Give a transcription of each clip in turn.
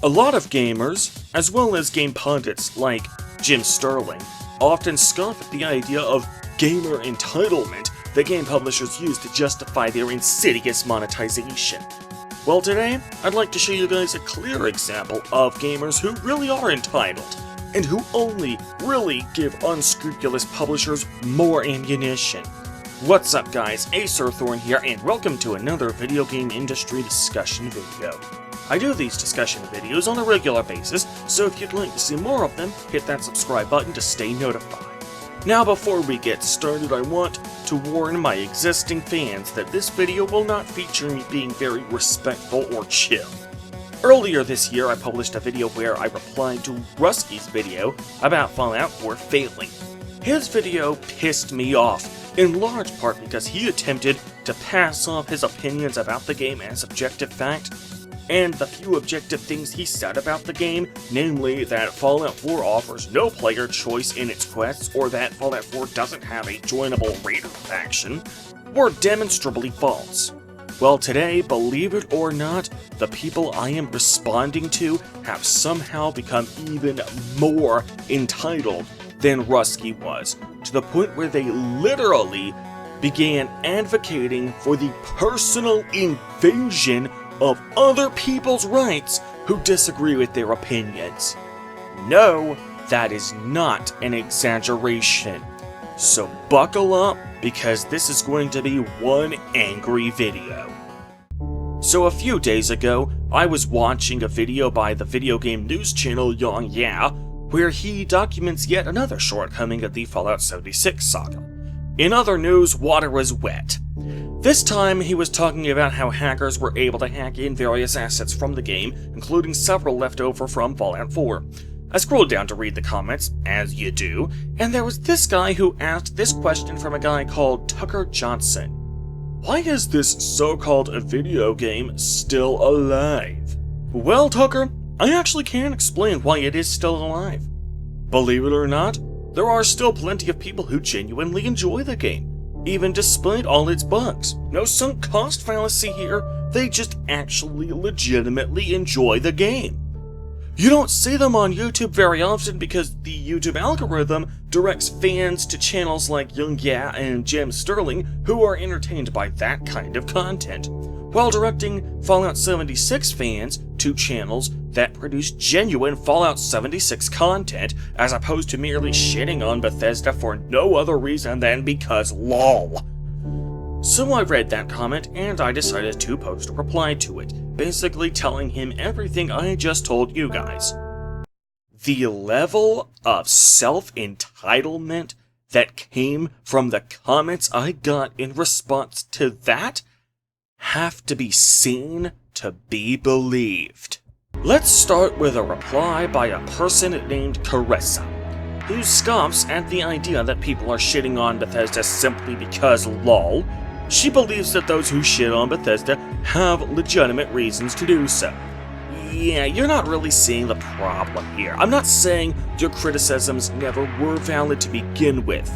A lot of gamers, as well as game pundits like Jim Sterling, often scoff at the idea of gamer entitlement that game publishers use to justify their insidious monetization. Well, today, I'd like to show you guys a clear example of gamers who really are entitled, and who only really give unscrupulous publishers more ammunition. What's up guys, Acer Thorn here, and welcome to another video game industry discussion video. I do these discussion videos on a regular basis, so if you'd like to see more of them, hit that subscribe button to stay notified. Now before we get started, I want to warn my existing fans that this video will not feature me being very respectful or chill. Earlier this year, I published a video where I replied to Rusky's video about Fallout 4 failing. His video pissed me off, in large part because he attempted to pass off his opinions about the game as objective fact, and the few objective things he said about the game, namely that Fallout 4 offers no player choice in its quests or that Fallout 4 doesn't have a joinable raider faction, were demonstrably false. Well, today, believe it or not, the people I am responding to have somehow become even more entitled than Rusky was, to the point where they literally began advocating for the personal invasion of other people's rights who disagree with their opinions. No, that is not an exaggeration. So buckle up, because this is going to be one angry video. So a few days ago, I was watching a video by the video game news channel Young Yeah, where he documents yet another shortcoming of the Fallout 76 saga. In other news, water was wet. This time, he was talking about how hackers were able to hack in various assets from the game, including several left over from Fallout 4. I scrolled down to read the comments, as you do, and there was this guy who asked this question from a guy called Tucker Johnson. Why is this so-called video game still alive? Well, Tucker, I actually can explain why it is still alive. Believe it or not, there are still plenty of people who genuinely enjoy the game, even despite all its bugs. No sunk cost fallacy here, they just actually legitimately enjoy the game. You don't see them on YouTube very often because the YouTube algorithm directs fans to channels like Young Yeah and Jim Sterling, who are entertained by that kind of content, while directing Fallout 76 fans to channels that produce genuine Fallout 76 content, as opposed to merely shitting on Bethesda for no other reason than because LOL. So I read that comment, and I decided to post a reply to it, basically telling him everything I just told you guys. The level of self-entitlement that came from the comments I got in response to that have to be seen to be believed. Let's start with a reply by a person named Carissa, who scoffs at the idea that people are shitting on Bethesda simply because LOL. She believes that those who shit on Bethesda have legitimate reasons to do so. Yeah, you're not really seeing the problem here. I'm not saying your criticisms never were valid to begin with,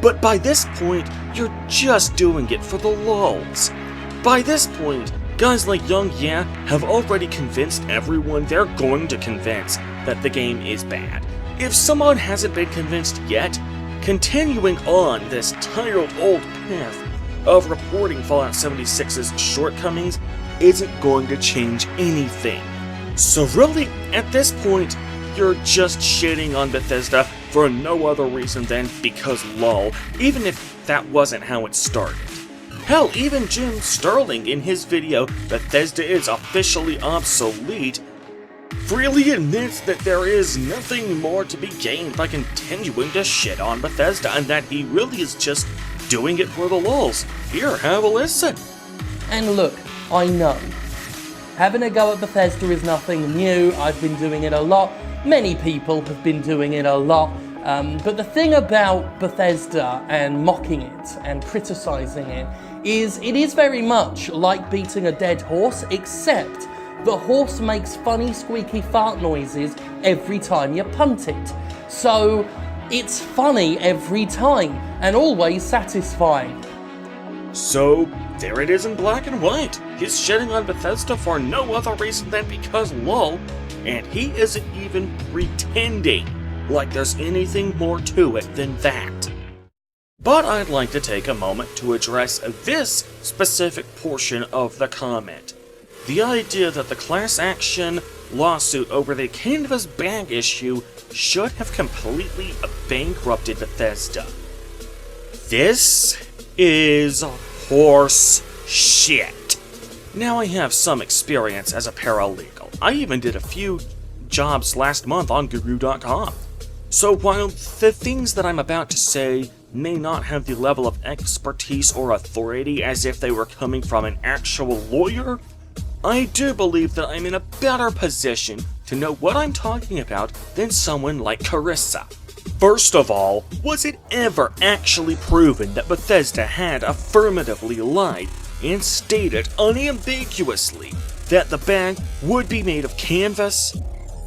but by this point, you're just doing it for the lulz. By this point, guys like Young Yeah have already convinced everyone they're going to convince that the game is bad. If someone hasn't been convinced yet, continuing on this tired old path of reporting Fallout 76's shortcomings isn't going to change anything. So really, at this point, you're just shitting on Bethesda for no other reason than because LOL, even if that wasn't how it started. Hell, even Jim Sterling in his video, Bethesda is officially obsolete, freely admits that there is nothing more to be gained by continuing to shit on Bethesda, and that he really is just doing it for the lulz. Here, have a listen. And look, I know, having a go at Bethesda is nothing new. I've been doing it a lot. Many people have been doing it a lot. But the thing about Bethesda and mocking it and criticizing it is very much like beating a dead horse, except the horse makes funny squeaky fart noises every time you punt it. So it's funny every time and always satisfying. So there it is in black and white. He's shitting on Bethesda for no other reason than because LOL. and he isn't even pretending like there's anything more to it than that. But I'd like to take a moment to address this specific portion of the comment. The idea that the class action lawsuit over the canvas bag issue should have completely bankrupted Bethesda. This is horse shit. Now, I have some experience as a paralegal. I even did a few jobs last month on Guru.com. So while the things that I'm about to say may not have the level of expertise or authority as if they were coming from an actual lawyer, I do believe that I'm in a better position to know what I'm talking about than someone like Carissa. First of all, was it ever actually proven that Bethesda had affirmatively lied and stated unambiguously that the bag would be made of canvas?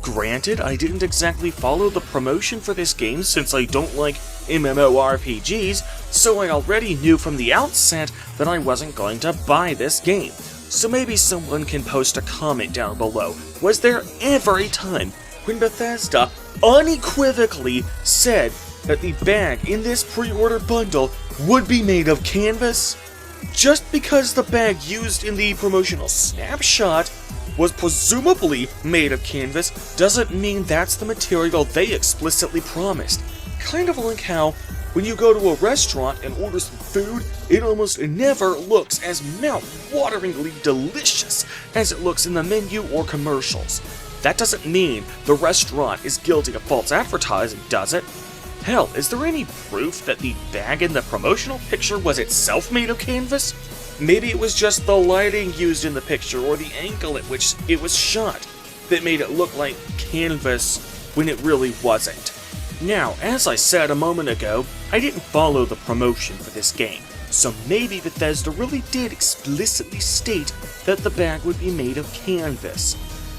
Granted, I didn't exactly follow the promotion for this game since I don't like MMORPGs, so I already knew from the outset that I wasn't going to buy this game. So maybe someone can post a comment down below. Was there ever a time when Bethesda unequivocally said that the bag in this pre-order bundle would be made of canvas? Just because the bag used in the promotional snapshot was presumably made of canvas doesn't mean that's the material they explicitly promised. Kind of like how when you go to a restaurant and order some food, it almost never looks as mouth-wateringly delicious as it looks in the menu or commercials. That doesn't mean the restaurant is guilty of false advertising, does it? Hell, is there any proof that the bag in the promotional picture was itself made of canvas? Maybe it was just the lighting used in the picture or the angle at which it was shot that made it look like canvas when it really wasn't. Now, as I said a moment ago, I didn't follow the promotion for this game, so maybe Bethesda really did explicitly state that the bag would be made of canvas.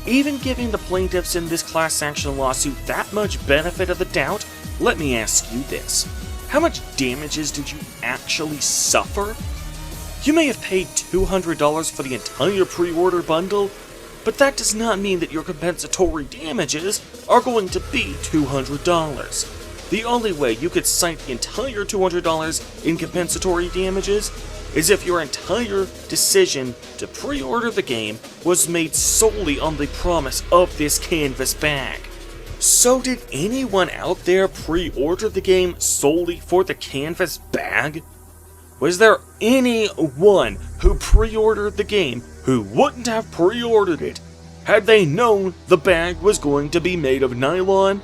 Even giving the plaintiffs in this class action lawsuit that much benefit of the doubt, let me ask you this. How much damages did you actually suffer? You may have paid $200 for the entire pre-order bundle, but that does not mean that your compensatory damages are going to be $200. The only way you could cite the entire $200 in compensatory damages is if your entire decision to pre-order the game was made solely on the promise of this canvas bag. So did anyone out there pre-order the game solely for the canvas bag? Was there anyone who pre-ordered the game who wouldn't have pre-ordered it had they known the bag was going to be made of nylon?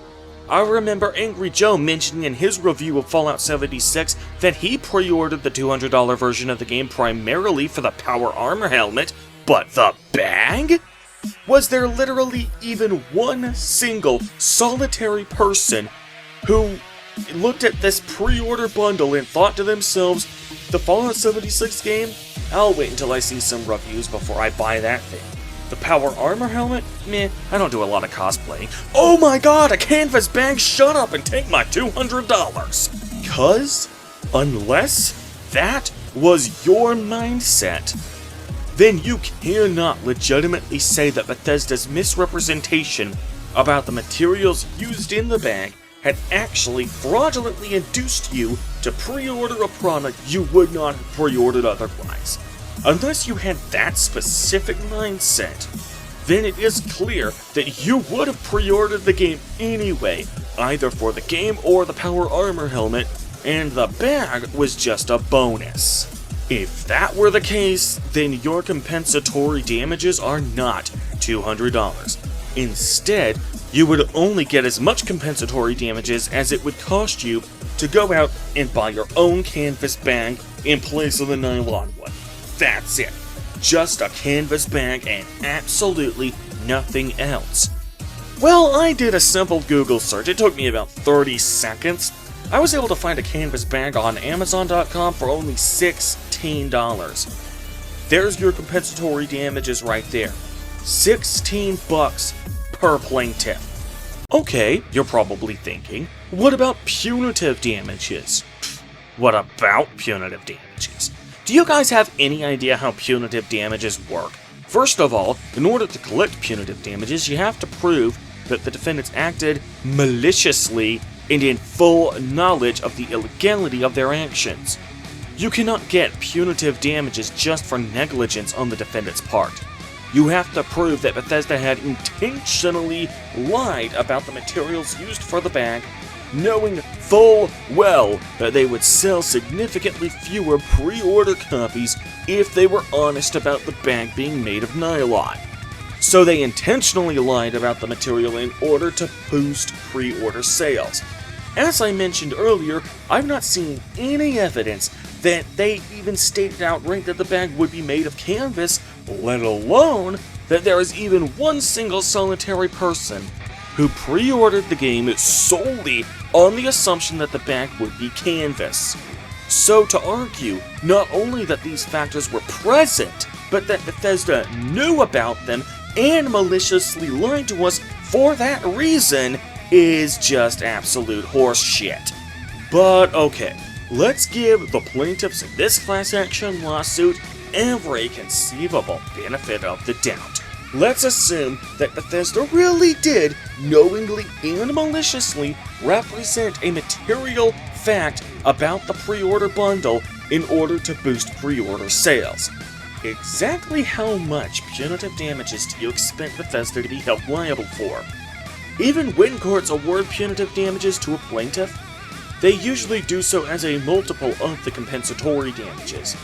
I remember Angry Joe mentioning in his review of Fallout 76 that he pre-ordered the $200 version of the game primarily for the power armor helmet, but the bag? Was there literally even one single solitary person who looked at this pre-order bundle and thought to themselves, the Fallout 76 game? I'll wait until I see some reviews before I buy that thing. The power armor helmet? Meh, I don't do a lot of cosplaying. Oh my god, a canvas bag, shut up and take my $200! 'Cause, unless that was your mindset, then you cannot legitimately say that Bethesda's misrepresentation about the materials used in the bag had actually fraudulently induced you to pre-order a product you would not have pre-ordered otherwise. Unless you had that specific mindset, then it is clear that you would have pre-ordered the game anyway, either for the game or the power armor helmet, and the bag was just a bonus. If that were the case, then your compensatory damages are not $200. Instead, you would only get as much compensatory damages as it would cost you to go out and buy your own canvas bag in place of the nylon one. That's it. Just a canvas bag and absolutely nothing else. Well, I did a simple Google search. It took me about 30 seconds. I was able to find a canvas bag on Amazon.com for only $16. There's your compensatory damages right there. $16 per plaintiff. Okay, you're probably thinking, what about punitive damages? What about punitive damages? Do you guys have any idea how punitive damages work? First of all, in order to collect punitive damages, you have to prove that the defendants acted maliciously and in full knowledge of the illegality of their actions. You cannot get punitive damages just for negligence on the defendant's part. You have to prove that Bethesda had intentionally lied about the materials used for the bag, knowing full well that they would sell significantly fewer pre-order copies if they were honest about the bag being made of nylon. So they intentionally lied about the material in order to boost pre-order sales. As I mentioned earlier, I've not seen any evidence that they even stated outright that the bag would be made of canvas, let alone that there is even one single solitary person who pre-ordered the game solely on the assumption that the bag would be canvas. So to argue not only that these factors were present, but that Bethesda knew about them and maliciously lied to us for that reason is just absolute horse shit. But okay, let's give the plaintiffs in this class action lawsuit every conceivable benefit of the doubt. Let's assume that Bethesda really did knowingly and maliciously represent a material fact about the pre-order bundle in order to boost pre-order sales. Exactly how much punitive damages do you expect Bethesda to be held liable for? Even when courts award punitive damages to a plaintiff, they usually do so as a multiple of the compensatory damages.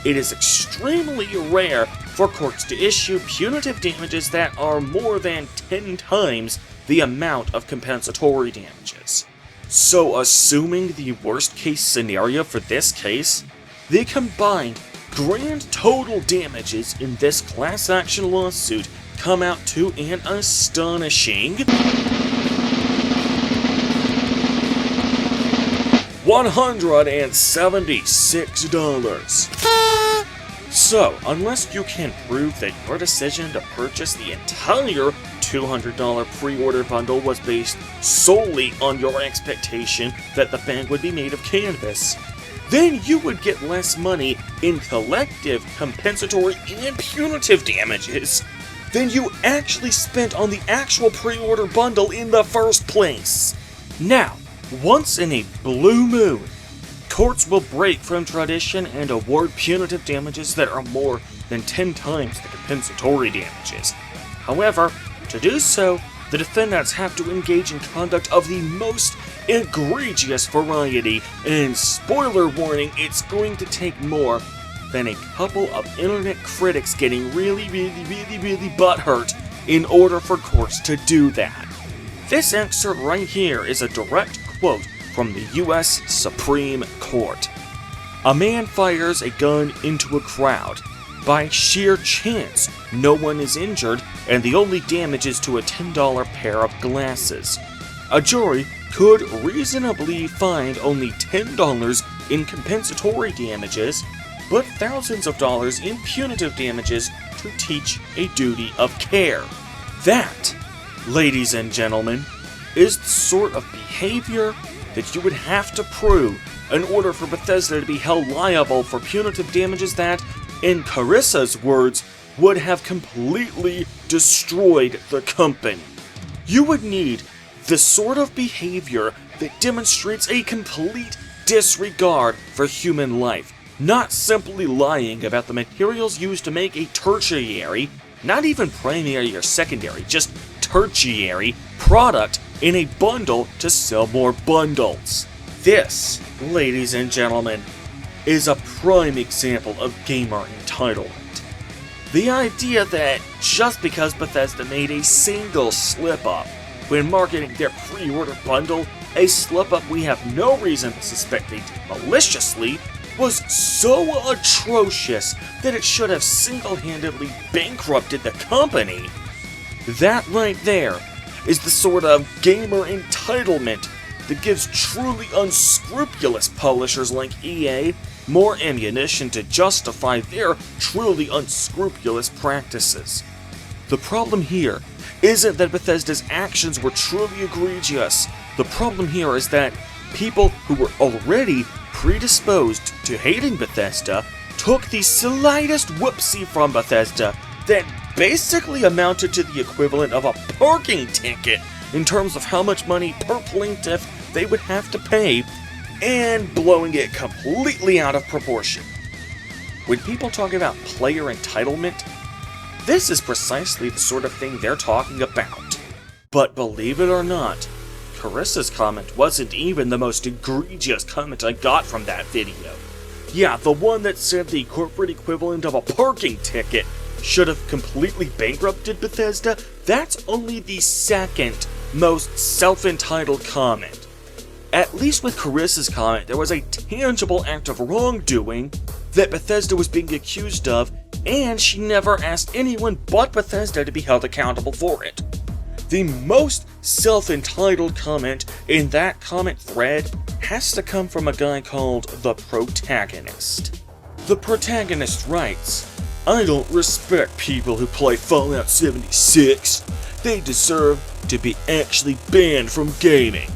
It is extremely rare for courts to issue punitive damages that are more than 10 times the amount of compensatory damages. So assuming the worst case scenario for this case, the combined grand total damages in this class action lawsuit come out to an astonishing $176. So, unless you can prove that your decision to purchase the entire $200 pre-order bundle was based solely on your expectation that the bag would be made of canvas, then you would get less money in collective, compensatory, and punitive damages than you actually spent on the actual pre-order bundle in the first place. Now, once in a blue moon, courts will break from tradition and award punitive damages that are more than 10 times the compensatory damages. However, to do so, the defendants have to engage in conduct of the most egregious variety, and spoiler warning, it's going to take more than a couple of internet critics getting really butthurt in order for courts to do that. This excerpt right here is a direct quote from the US Supreme Court. A man fires a gun into a crowd. By sheer chance, no one is injured, and the only damage is to a $10 pair of glasses. A jury could reasonably find only $10 in compensatory damages, but thousands of dollars in punitive damages to teach a duty of care. That, ladies and gentlemen, is the sort of behavior that you would have to prove in order for Bethesda to be held liable for punitive damages that, in Carissa's words, would have completely destroyed the company. You would need the sort of behavior that demonstrates a complete disregard for human life, not simply lying about the materials used to make a tertiary, not even primary or secondary, just tertiary product in a bundle to sell more bundles. This, ladies and gentlemen, is a prime example of gamer entitlement. The idea that just because Bethesda made a single slip-up when marketing their pre-order bundle, a slip-up we have no reason to suspect they did maliciously, was so atrocious that it should have single-handedly bankrupted the company. That right there is the sort of gamer entitlement that gives truly unscrupulous publishers like EA more ammunition to justify their truly unscrupulous practices. The problem here isn't that Bethesda's actions were truly egregious. The problem here is that people who were already predisposed to hating Bethesda took the slightest whoopsie from Bethesda that basically amounted to the equivalent of a parking ticket in terms of how much money per plaintiff they would have to pay, and blowing it completely out of proportion. When people talk about player entitlement, this is precisely the sort of thing they're talking about. But believe it or not, Carissa's comment wasn't even the most egregious comment I got from that video. Yeah, the one that said the corporate equivalent of a parking ticket should have completely bankrupted Bethesda, that's only the second most self-entitled comment. At least with Carissa's comment, there was a tangible act of wrongdoing that Bethesda was being accused of, and she never asked anyone but Bethesda to be held accountable for it. The most self-entitled comment in that comment thread has to come from a guy called The Protagonist. The Protagonist writes, "I don't respect people who play Fallout 76. They deserve to be actually banned from gaming.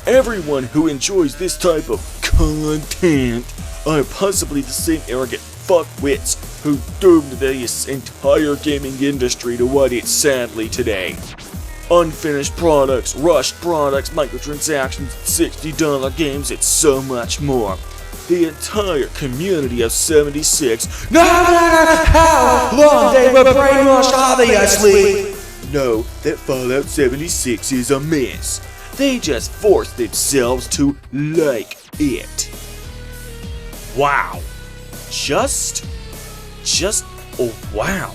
Everyone who enjoys this type of content are possibly the same arrogant fuckwits who doomed this entire gaming industry to what it's sadly today. Unfinished products, rushed products, microtransactions, $60 games, and so much more. The entire community of 76, no matter how long they were brainwashed, obviously, know that Fallout 76 is a mess. They just forced themselves to like it." Wow. Just wow.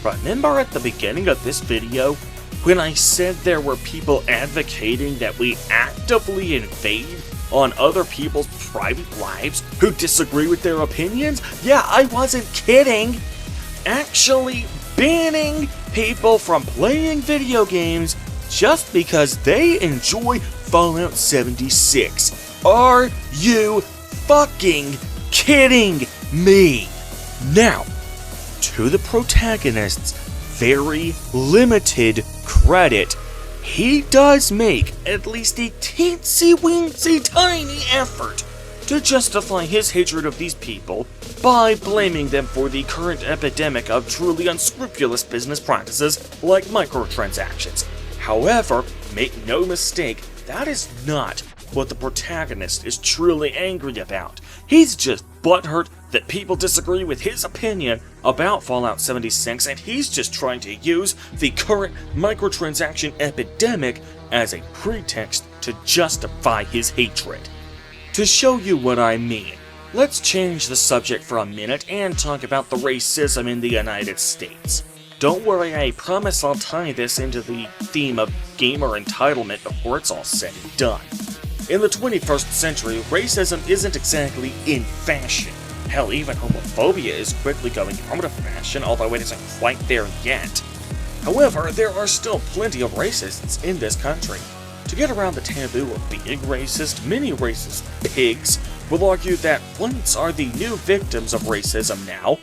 Remember at the beginning of this video when I said there were people advocating that we actively invade on other people's private lives who disagree with their opinions? Yeah, I wasn't kidding. Actually banning people from playing video games just because they enjoy Fallout 76. Are you fucking kidding me? Now, to the Protagonist's very limited credit, he does make at least a teensy-weensy tiny effort to justify his hatred of these people by blaming them for the current epidemic of truly unscrupulous business practices like microtransactions. However, make no mistake, that is not what the Protagonist is truly angry about. He's just butthurt that people disagree with his opinion about Fallout 76, and he's just trying to use the current microtransaction epidemic as a pretext to justify his hatred. To show you what I mean, let's change the subject for a minute and talk about the racism in the United States. Don't worry, I promise I'll tie this into the theme of gamer entitlement before it's all said and done. In the 21st century, racism isn't exactly in fashion. Hell, even homophobia is quickly going out of fashion, although it isn't quite there yet. However, there are still plenty of racists in this country. To get around the taboo of being racist, many racist pigs will argue that whites are the new victims of racism now,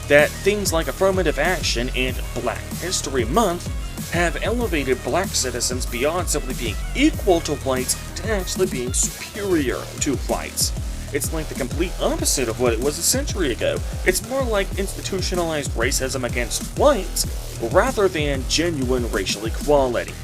that things like affirmative action and Black History Month have elevated black citizens beyond simply being equal to whites to actually being superior to whites. It's like the complete opposite of what it was a century ago. It's more like institutionalized racism against whites rather than genuine racial equality.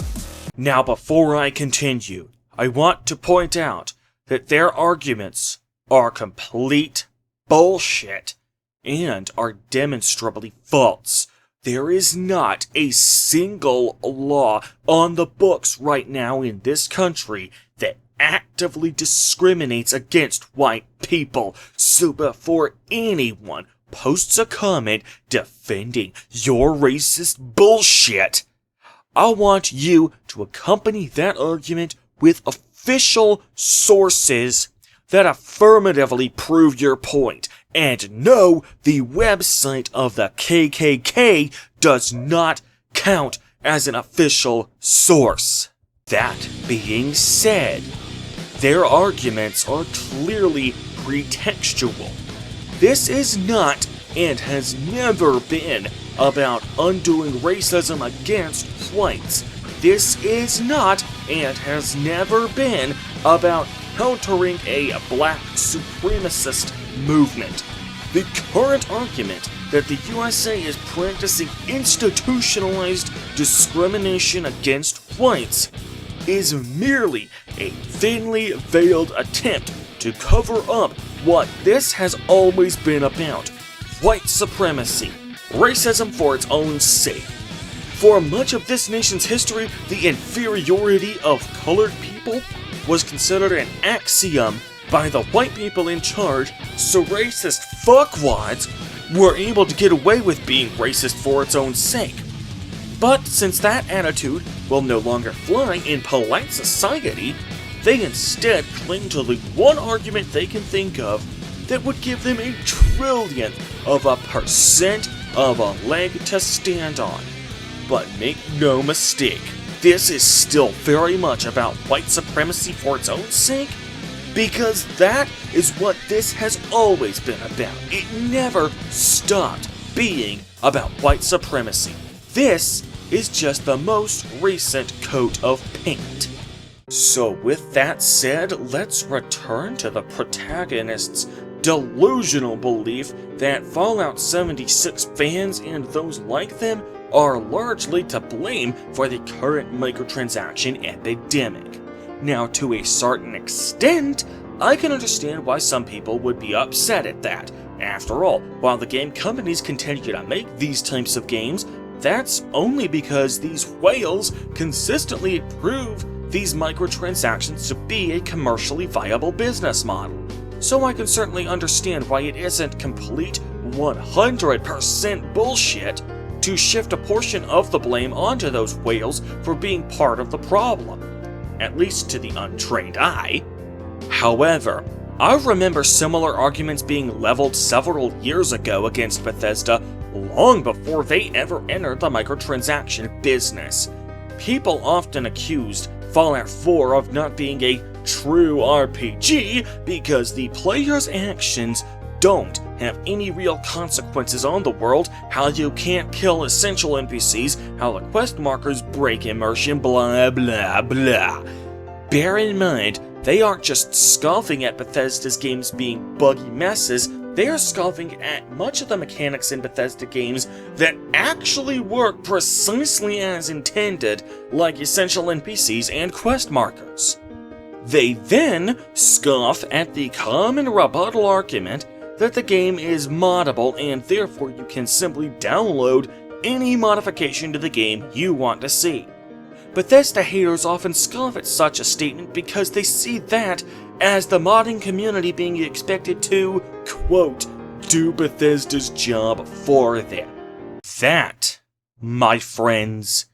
Now, before I continue, I want to point out that their arguments are complete bullshit and are demonstrably false. There is not a single law on the books right now in this country that actively discriminates against white people. So before anyone posts a comment defending your racist bullshit, I want you to accompany that argument with official sources that affirmatively prove your point. And no, the website of the KKK does not count as an official source. That being said, their arguments are clearly pretextual. This is not and has never been about undoing racism against whites. This is not and has never been about countering a black supremacist movement. the current argument that the USA is practicing institutionalized discrimination against whites is merely a thinly veiled attempt to cover up what this has always been about: white supremacy, racism for its own sake. For much of this nation's history, the inferiority of colored people was considered an axiom by the white people in charge, so racist fuckwads were able to get away with being racist for its own sake. But since that attitude will no longer fly in polite society, they instead cling to the one argument they can think of that would give them a trillionth of a percent of a leg to stand on. But make no mistake, this is still very much about white supremacy for its own sake, because that is what this has always been about. It never stopped being about white supremacy. This is just the most recent coat of paint. So with that said, let's return to the protagonist's delusional belief that Fallout 76 fans and those like them are largely to blame for the current microtransaction epidemic. Now, to a certain extent, I can understand why some people would be upset at that. After all, while the game companies continue to make these types of games, that's only because these whales consistently prove these microtransactions to be a commercially viable business model. So I can certainly understand why it isn't complete 100% bullshit to shift a portion of the blame onto those whales for being part of the problem, at least to the untrained eye. However, I remember similar arguments being leveled several years ago against Bethesda long before they ever entered the microtransaction business. People often accused Fallout 4 of not being a true RPG because the player's actions don't have any real consequences on the world, how you can't kill essential NPCs, how the quest markers break immersion, blah blah blah. Bear in mind, they aren't just scoffing at Bethesda's games being buggy messes, they are scoffing at much of the mechanics in Bethesda games that actually work precisely as intended, like essential NPCs and quest markers. They then scoff at the common rebuttal argument that the game is moddable and therefore you can simply download any modification to the game you want to see. Bethesda haters often scoff at such a statement because they see that as the modding community being expected to, quote, do Bethesda's job for them. That, my friends,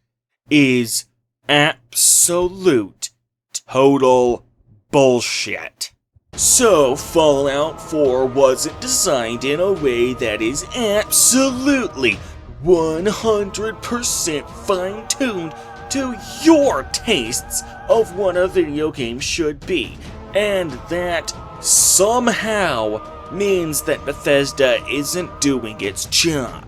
is absolute, total bullshit. So, Fallout 4 wasn't designed in a way that is absolutely 100% fine-tuned to your tastes of what a video game should be, and that somehow means that Bethesda isn't doing its job.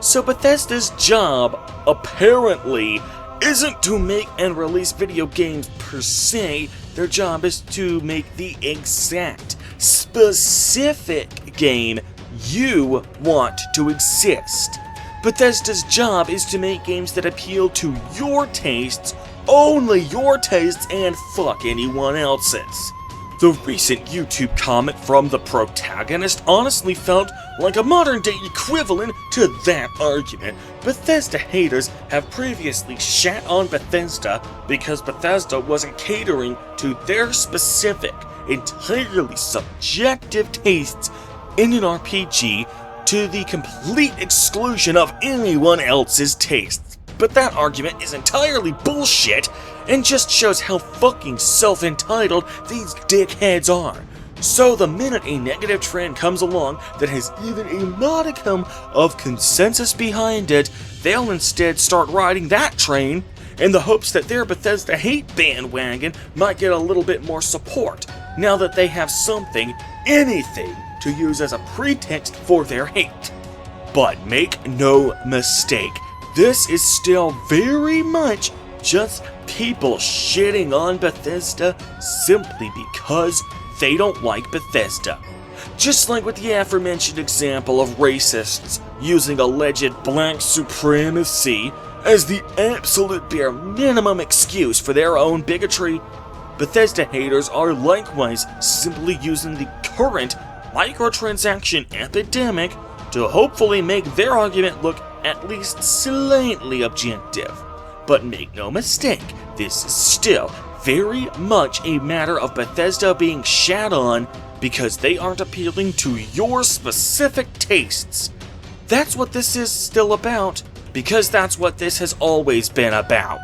So Bethesda's job, apparently, isn't to make and release video games per se. Their job is to make the exact, specific game you want to exist. Bethesda's job is to make games that appeal to your tastes, only your tastes, and fuck anyone else's. The recent YouTube comment from the protagonist honestly felt like a modern-day equivalent to that argument. Bethesda haters have previously shat on Bethesda because Bethesda wasn't catering to their specific, entirely subjective tastes in an RPG to the complete exclusion of anyone else's tastes. But that argument is entirely bullshit and just shows how fucking self-entitled these dickheads are. So the minute a negative trend comes along that has even a modicum of consensus behind it, they'll instead start riding that train in the hopes that their Bethesda hate bandwagon might get a little bit more support, now that they have something, anything, to use as a pretext for their hate. But make no mistake, this is still very much just people shitting on Bethesda simply because they don't like Bethesda. Just like with the aforementioned example of racists using alleged black supremacy as the absolute bare minimum excuse for their own bigotry, Bethesda haters are likewise simply using the current microtransaction epidemic to hopefully make their argument look at least slightly objective. But make no mistake, this is still very much a matter of Bethesda being shat on because they aren't appealing to your specific tastes. That's what this is still about, because that's what this has always been about.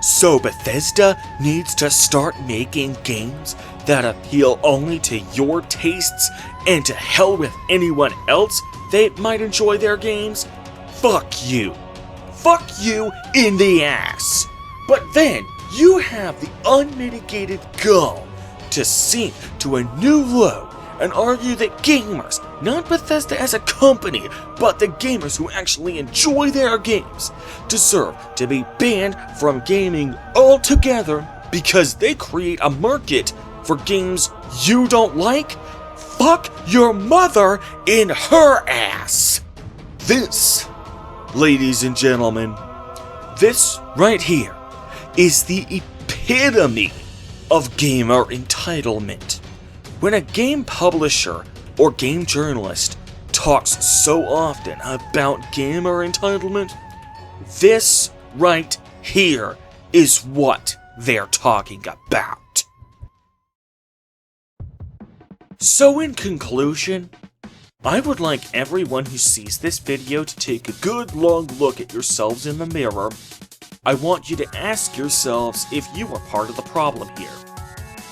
So Bethesda needs to start making games that appeal only to your tastes, and to hell with anyone else that might enjoy their games. Fuck you. Fuck you in the ass. But then you have the unmitigated gall to sink to a new low and argue that gamers, not Bethesda as a company, but the gamers who actually enjoy their games, deserve to be banned from gaming altogether because they create a market for games you don't like? Fuck your mother in her ass! This, ladies and gentlemen, this right here is the epitome of gamer entitlement. When a game publisher or game journalist talks so often about gamer entitlement, this right here is what they're talking about. So in conclusion, I would like everyone who sees this video to take a good long look at yourselves in the mirror. I want you to ask yourselves if you are part of the problem here.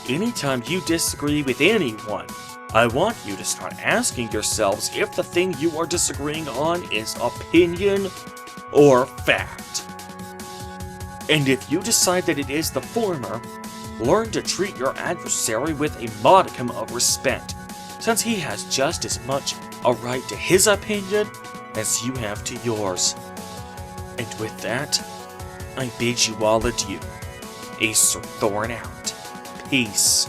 Anytime you disagree with anyone, I want you to start asking yourselves if the thing you are disagreeing on is opinion or fact. And if you decide that it is the former, learn to treat your adversary with a modicum of respect, since he has just as much a right to his opinion as you have to yours. And with that, I bid you all adieu. Acer Thorn out. Peace.